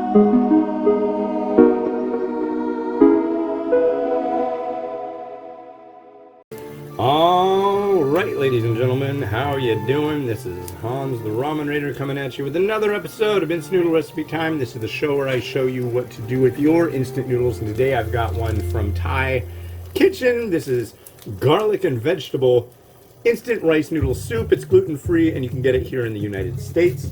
Alright, ladies and gentlemen, how are you doing? This is Hans the Ramen Raider coming at you with another episode of Instant Noodle Recipe Time. This is the show where I show you what to do with your instant noodles, and today I've got one from Thai Kitchen. This is garlic and vegetable instant rice noodle soup. It's gluten-free and you can get it here in the United States.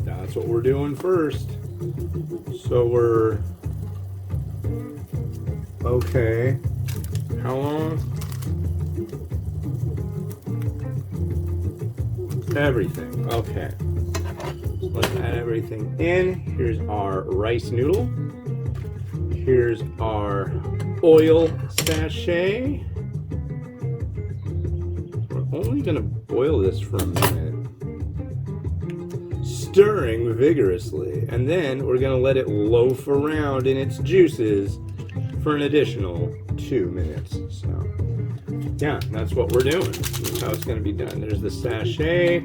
Yeah, that's what we're doing first. So we're... Okay. How long? Everything. Okay. Let's add everything in. Here's our rice noodle. Here's our oil sachet. We're only going to boil this for a minute. Stirring vigorously. And then we're going to let it loaf around in its juices for an additional 2 minutes. So, yeah, that's what we're doing. That's how it's going to be done. There's the sachet.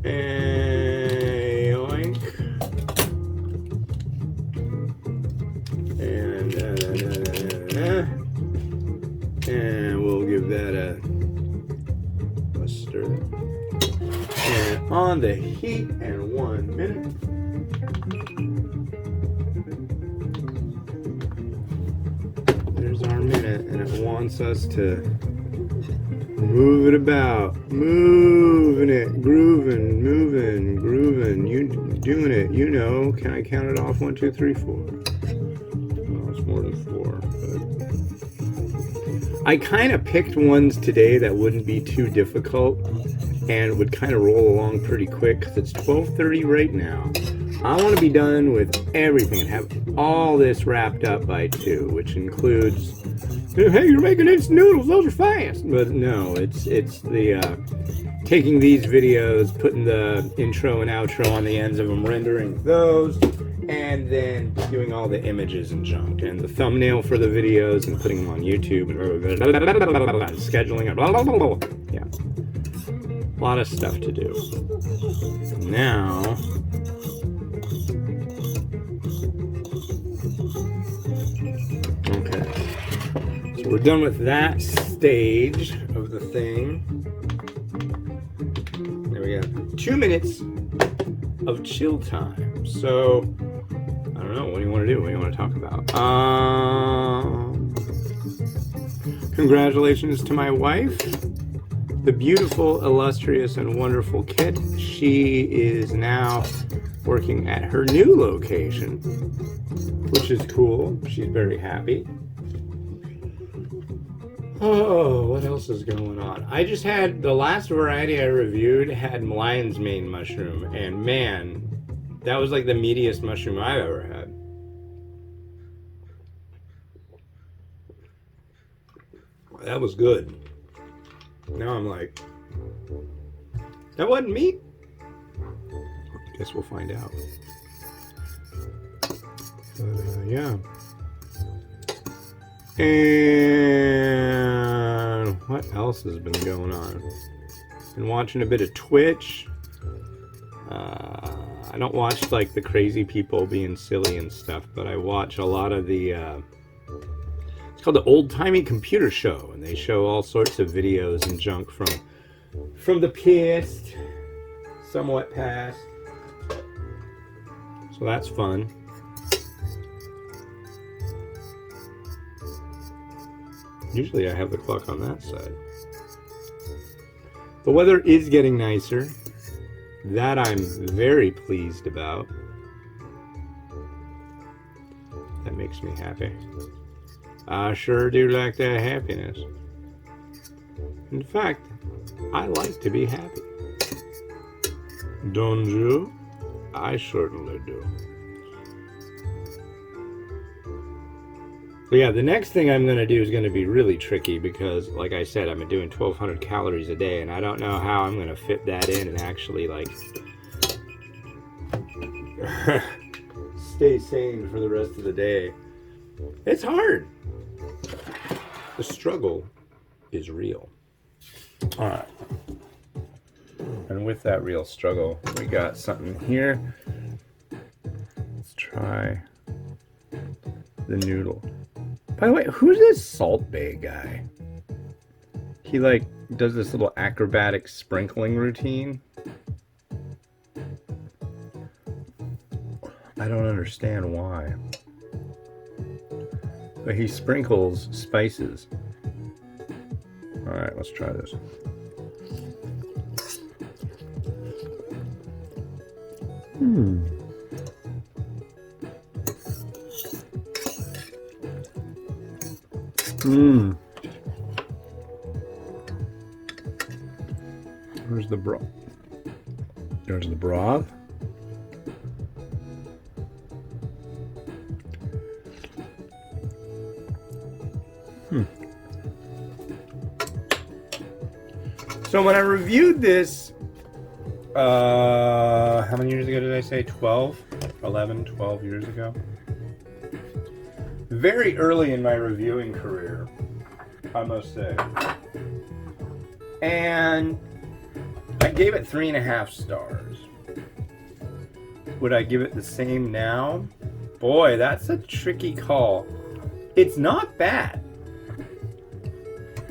And yoink. And we'll give that a stir. And on the heat in 1 minute. There's our minute, and it wants us to move it about, moving it, grooving, moving, grooving. You doing it, you know. Can I count it off? 1, 2, 3, 4. Well, it's more than 4. But I kind of picked ones today that wouldn't be too difficult and would kind of roll along pretty quick because it's 12:30 right now. I want to be done with everything and have all this wrapped up by 2, which includes, hey, you're making instant noodles, those are fast. But no, it's the taking these videos, putting the intro and outro on the ends of them, rendering those, and then doing all the images and junk, and the thumbnail for the videos, and putting them on YouTube, and scheduling, yeah, a lot of stuff to do. Now, okay, so we're done with that stage of the thing. There we go. 2 minutes of chill time. So, I don't know, what do you want to do? What do you want to talk about? Congratulations to my wife, the beautiful, illustrious, and wonderful Kit. She is now working at her new location, which is cool. She's very happy. Oh, what else is going on? I just had, the last variety I reviewed had lion's mane mushroom, and man, that was like the meatiest mushroom I've ever had. That was good. Now I'm like, that wasn't meat? I guess we'll find out. Yeah. And what else has been going on? Been watching a bit of Twitch. I don't watch like the crazy people being silly and stuff, but I watch a lot of the it's called the Old Timey Computer Show, and they show all sorts of videos and junk from the past, somewhat past. So that's fun. Usually I have the clock on that side. The weather is getting nicer. That I'm very pleased about. That makes me happy. I sure do like that happiness. In fact, I like to be happy. Don't you? I certainly do. So yeah, the next thing I'm going to do is going to be really tricky because, like I said, I'm doing 1,200 calories a day, and I don't know how I'm going to fit that in and actually, like, stay sane for the rest of the day. It's hard. The struggle is real. All right. And with that real struggle, we got something here. Let's try the noodle. By the way, who's this Salt Bae guy? He like does this little acrobatic sprinkling routine. I don't understand why. But he sprinkles spices. Alright, let's try this. Where's the broth? There's the broth. So when I reviewed this, how many years ago did I say? 12 years ago. Very early in my reviewing career, I must say. And I gave it 3.5 stars. Would I give it the same now? Boy, that's a tricky call. It's not bad.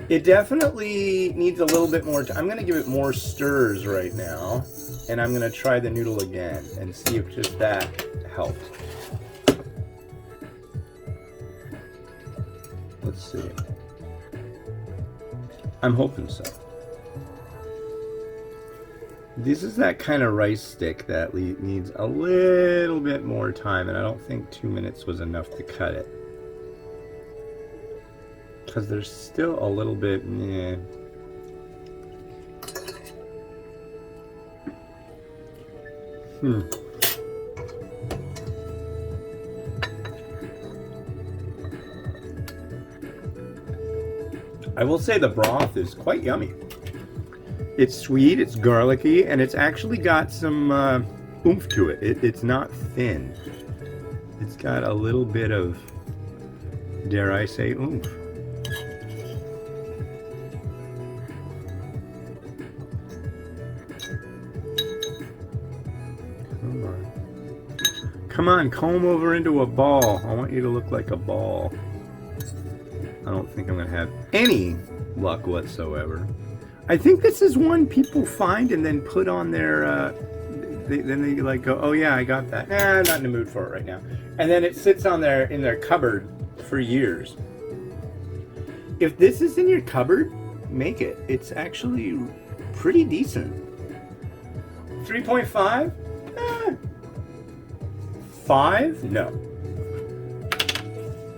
It definitely needs a little bit more time. I'm going to give it more stirs right now. And I'm going to try the noodle again and see if just that helps. Let's see. I'm hoping so. This is that kind of rice stick that needs a little bit more time, and I don't think 2 minutes was enough to cut it. Because there's still a little bit, I will say the broth is quite yummy. It's sweet, it's garlicky, and it's actually got some oomph to it. It's not thin. It's got a little bit of, dare I say, oomph. Come on, comb over into a ball. I want you to look like a ball. I don't think I'm going to have any luck whatsoever. I think this is one people find and then put on their, then they like go, oh yeah, I got that. I'm not in the mood for it right now. And then it sits on in their cupboard for years. If this is in your cupboard, make it. It's actually pretty decent. 3.5? 5? No.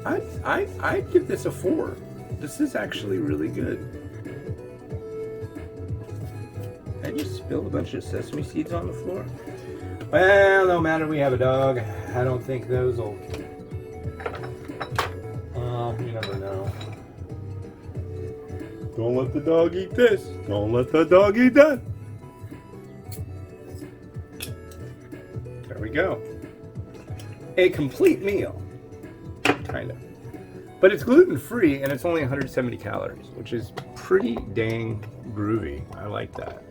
I'd give this a 4. This is actually really good. I just spilled a bunch of sesame seeds on the floor. Well, no matter, we have a dog. I don't think those will... you never know. Don't let the dog eat this. Don't let the dog eat that. There we go. A complete meal, kind of. But it's gluten-free and it's only 170 calories, which is pretty dang groovy. I like that.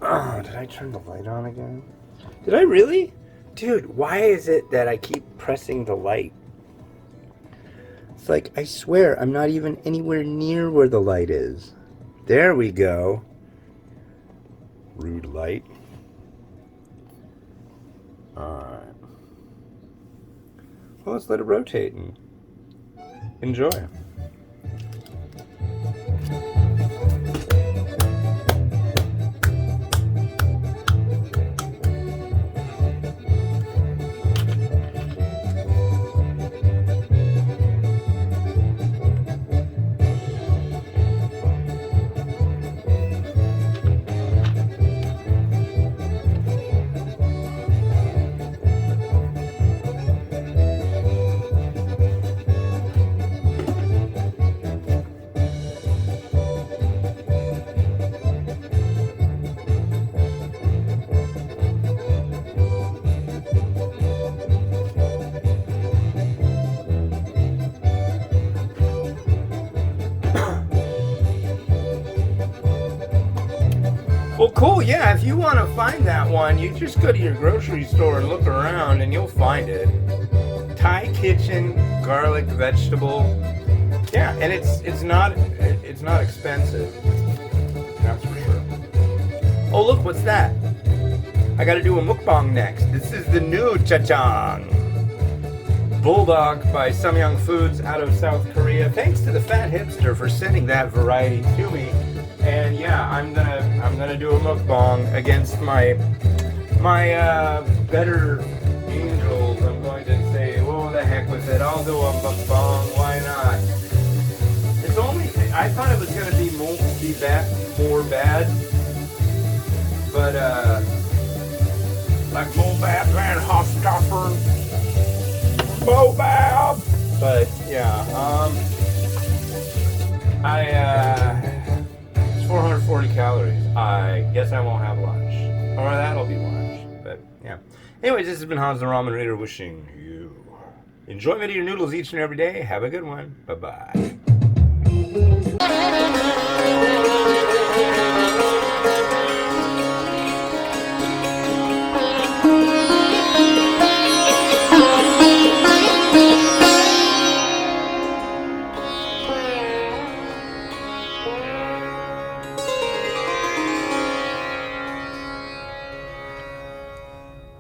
Oh, did I turn the light on again? Did I really? Dude, why is it that I keep pressing the light? It's like, I swear, I'm not even anywhere near where the light is. There we go. Rude light. Alright. Well, let's let it rotate and enjoy. Well, cool. Yeah, if you want to find that one, you just go to your grocery store and look around, and you'll find it. Thai kitchen garlic vegetable. Yeah, and it's not expensive. That's for sure. Oh, look, what's that? I got to do a mukbang next. This is the new chachang. Bulldog by Samyang Foods out of South Korea. Thanks to the Fat Hipster for sending that variety to me. And yeah, I'm gonna do a mukbang against my better angels. I'm going to say, well, the heck with it. I'll do a mukbang. Why not? It's only I thought it was gonna be more bad, but like more bad than Hofstoffer. Bad. But yeah, it's 440 calories. I guess I won't have lunch, or that'll be lunch. But yeah. Anyways, this has been Hans the Ramen Reader wishing you enjoyment of your noodles each and every day. Have a good one. Bye bye.